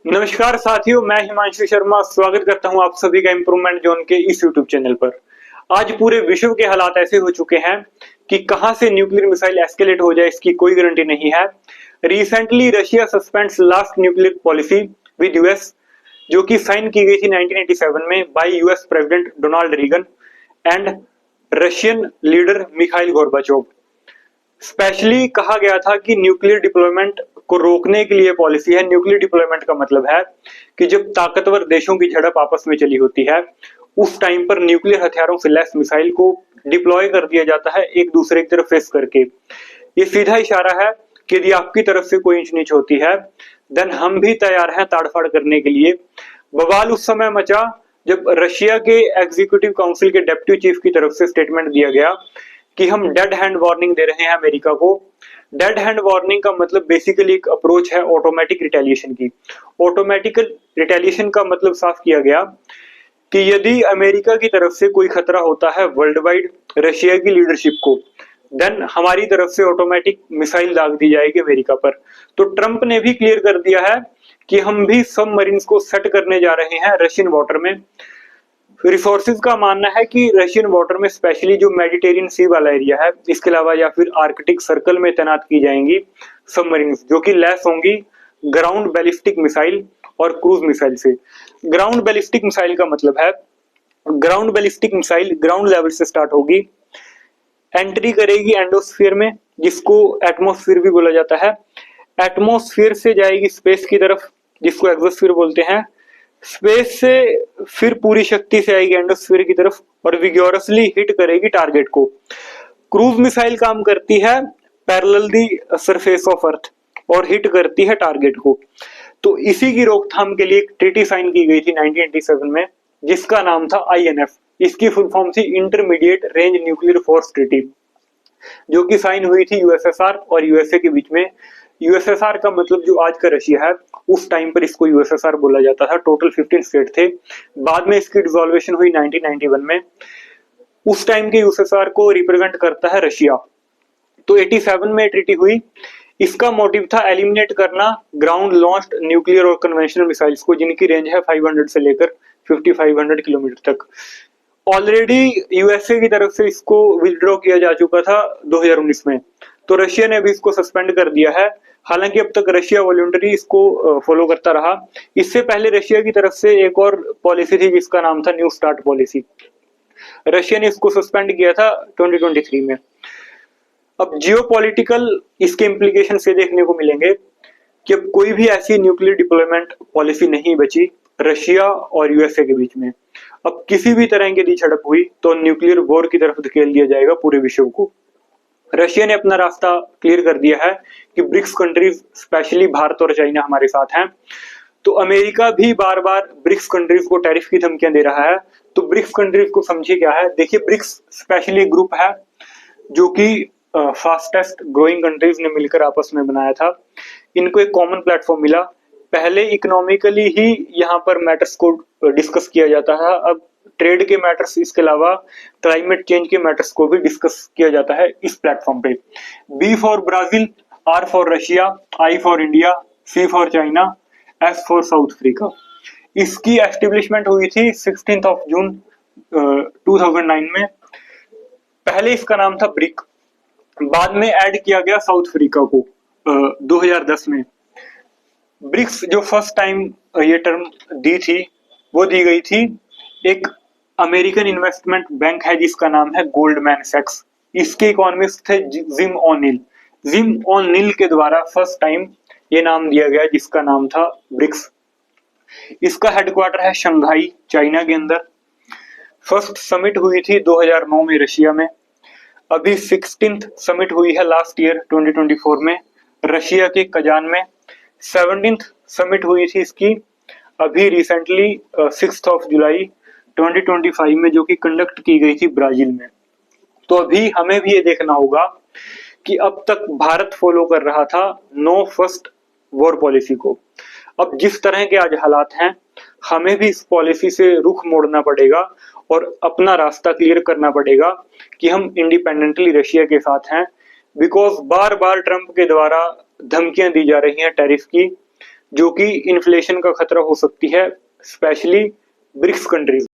नमस्कार साथियों, मैं हिमांशु शर्मा स्वागत करता हूं आप सभी का इम्प्रूवमेंट जोन के इस यूट्यूब चैनल पर। आज पूरे विश्व के हालात ऐसे हो चुके हैं कि कहां से न्यूक्लियर मिसाइल एस्केलेट हो जाए इसकी कोई गारंटी नहीं है। Recently Russia suspends last nuclear policy with US, जो कि साइन की गई थी 1987 में by US president Donald Reagan and Russian leader Mikhail Gorbachev. Specially कहा गया था कि न्यूक्लियर डिप्लॉयमेंट को रोकने के लिए पॉलिसी है। न्यूक्लियर डिप्लॉयमेंट का मतलब है कि जब ताकतवर देशों की झड़प आपस में चली होती है, उस टाइम पर न्यूक्लियर हथियारों से लैस मिसाइल को डिप्लॉय कर दिया जाता है एक दूसरे की तरफ फेस करके। ये सीधा इशारा है कि यदि आपकी तरफ से कोई ऊंच नीच होती है, देन हम भी तैयार हैं ताड़फाड़ करने के लिए। बवाल उस समय मचा जब रशिया के एग्जीक्यूटिव काउंसिल के डेप्यूटी चीफ की तरफ से स्टेटमेंट दिया गया कि हम डेड हैंड वार्निंग दे रहे हैं अमेरिका को। डेड हैंड वार्निंग का मतलब बेसिकली एक अप्रोच है ऑटोमेटिक रिटेलिएशन की। ऑटोमेटिक रिटेलिएशन का मतलब साफ किया गया कि यदि अमेरिका की तरफ से कोई खतरा होता है वर्ल्ड वाइड रशिया की लीडरशिप को, देन हमारी तरफ से ऑटोमेटिक मिसाइल दाग दी जाएगी अमेरिका पर। तो ट्रंप ने भी क्लियर कर दिया है कि हम भी सबमरीन्स को सेट करने जा रहे हैं रशियन वाटर में। रिसोर्सेज का मानना है कि रशियन वाटर में स्पेशली जो मेडिटेरियन सी वाला एरिया है, इसके अलावा या फिर आर्कटिक सर्कल में तैनात की जाएंगी सबमरीन्स, जो कि लैस होंगी ग्राउंड बैलिस्टिक मिसाइल और क्रूज मिसाइल से। ग्राउंड बैलिस्टिक मिसाइल का मतलब है ground ballistic missile ground level से स्टार्ट होगी, एंट्री करेगी एंडोस्फीयर में, जिसको एटमोस्फीयर भी बोला जाता है। एटमोस्फीयर से जाएगी स्पेस की तरफ, जिसको एक्सोस्फीयर बोलते हैं। स्पेस से फिर पूरी शक्ति से आएगी एंडोस्फीयर की तरफ और विग्योरसली हिट करेगी टारगेट को। क्रूज मिसाइल काम करती है parallel the surface of earth और हिट करती है टारगेट को। तो इसी की रोकथाम के लिए एक ट्रीटी साइन की गई थी 1987 में, जिसका नाम था आईएनएफ। इसकी फुल फॉर्म थी intermediate range nuclear force treaty, जो कि साइन हुई थी यूएसएसआर और यूएसए के बीच में। यूएसएसआर का मतलब जो आज का रशिया है, उस टाइम पर इसको यूएसएसआर बोला जाता था। टोटल 15 स्टेट थे। बाद में इसकी डिसॉल्वेशन हुई 1991 में। उस टाइम के यूएसएसआर को रिप्रेजेंट करता है रशिया। तो 87 में ट्रीटी हुई। इसका मोटिव था एलिमिनेट करना ग्राउंड लॉन्च्ड न्यूक्लियर और कन्वेंशनल मिसाइल्स को, जिनकी रेंज है 500 से लेकर 5500 किलोमीटर तक। ऑलरेडी यूएसए की तरफ से इसको विथड्रॉ किया जा चुका था 2019 में, तो रशिया ने भी इसको सस्पेंड कर दिया है। हालांकि अब तक रशिया वॉलंटरी इसको फॉलो करता रहा। इससे पहले रशिया की तरफ से एक और पॉलिसी थी जिसका नाम था न्यू स्टार्ट पॉलिसी। रशिया ने इसको सस्पेंड किया था 2023 में। अब जियोपॉलिटिकल इसके इम्प्लीकेशन से देखने को मिलेंगे कि अब कोई भी ऐसी न्यूक्लियर डिप्लॉयमेंट पॉलिसी नहीं बची रशिया और यूएसए के बीच में। अब किसी भी तरह की झड़प हुई तो न्यूक्लियर वॉर की तरफ धकेल दिया जाएगा पूरे विश्व को। रशिया ने अपना रास्ता क्लियर कर दिया है कि ब्रिक्स कंट्रीज स्पेशली भारत और चाइना हमारे साथ हैं। तो अमेरिका भी बार बार ब्रिक्स कंट्रीज को टैरिफ की धमकियां दे रहा है। तो ब्रिक्स कंट्रीज को समझिए क्या है। देखिए, ब्रिक्स स्पेशली ग्रुप है जो कि फास्टेस्ट ग्रोइंग कंट्रीज ने मिलकर आपस में बनाया था। इनको एक कॉमन प्लेटफॉर्म मिला। पहले इकोनॉमिकली ही यहाँ पर मैटर्स को डिस्कस किया जाता है। अब ट्रेड के मैटर्स, इसके अलावा क्लाइमेट चेंज के मैटर्स को भी डिस्कस किया जाता है इस प्लेटफॉर्म पे। B for Brazil, R for Russia, I for India, C for China, S for South Africa. इसकी एस्टेब्लिशमेंट हुई थी 16 जून 2009 में। पहले इसका नाम था ब्रिक, बाद में ऐड किया गया साउथ अफ्रीका को 2010 में। ब्रिक्स जो फर्स्ट टाइम ये टर्म दी थी, वो दी गई थी एक अमेरिकन इन्वेस्टमेंट बैंक है जिसका नाम है गोल्डमैन सैक्स। इसके इकोनॉमिस्ट थे जिम ओनिल। जिम ओनिल के द्वारा फर्स्ट टाइम ये नाम दिया गया, जिसका नाम था ब्रिक्स। इसका हेडक्वार्टर है शंघाई, चाइना के अंदर। फर्स्ट समिट हुई थी 2009 में रशिया में। अभी 16th समिट हुई है लास्ट ईयर 2024 में रशिया के कजान में। 17th समिट हुई थी इसकी अभी रिसेंटली 6 जुलाई 2025 में, जो कि कंडक्ट की गई थी ब्राजील में। तो अभी हमें भी ये देखना होगा कि अब तक भारत फॉलो कर रहा था नो फर्स्ट वॉर पॉलिसी को। अब जिस तरह के आज हालात हैं, हमें भी इस पॉलिसी से रुख मोड़ना पड़ेगा और अपना रास्ता क्लियर करना पड़ेगा कि हम इंडिपेंडेंटली रशिया के साथ हैं। बिकॉज बार बार ट्रंप के द्वारा धमकियां दी जा रही हैं टैरिफ की, जो कि इन्फ्लेशन का खतरा हो सकती है, स्पेशली ब्रिक्स कंट्रीज।